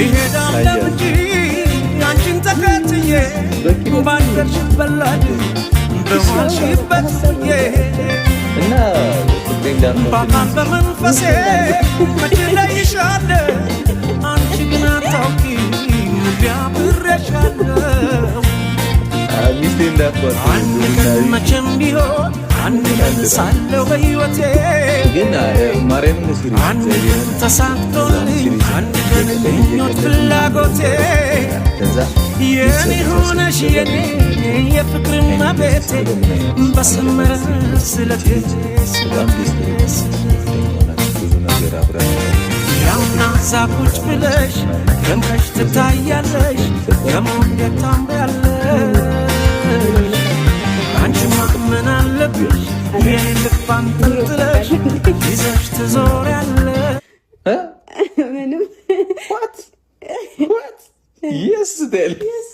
ይሄዳለሁ እንጂ አንቺን ተከትዬ ባደርሽበት በዋልሽበት ውዬ በአካል በመንፈሴ መቼ እለይሻለሁ አንቺ ግን አታውቂም አብሬሻለሁ አንድ ቀን መቼም ቢሆን አንድ ቀን ሳለሁ በሕይወቴ አንድ ቀን ተሳክቶልኝ አንድ ቀን ምኞት ፍላጎቴ የኔ ሆነሽ የኔ የፍቅር እመቤቴ በሰመረ ስለቴ ያውና ዛቁጭ ብለሽ ደምቀሽ ትታያለሽ የመውደድ ታምሪያለሽ አንቺማ ምን አለብሽ የኔ ልብ አንጠልጥለሽ ይዘሽ ትዞሪያለሽ ምንም What? Yes, Del. Yes.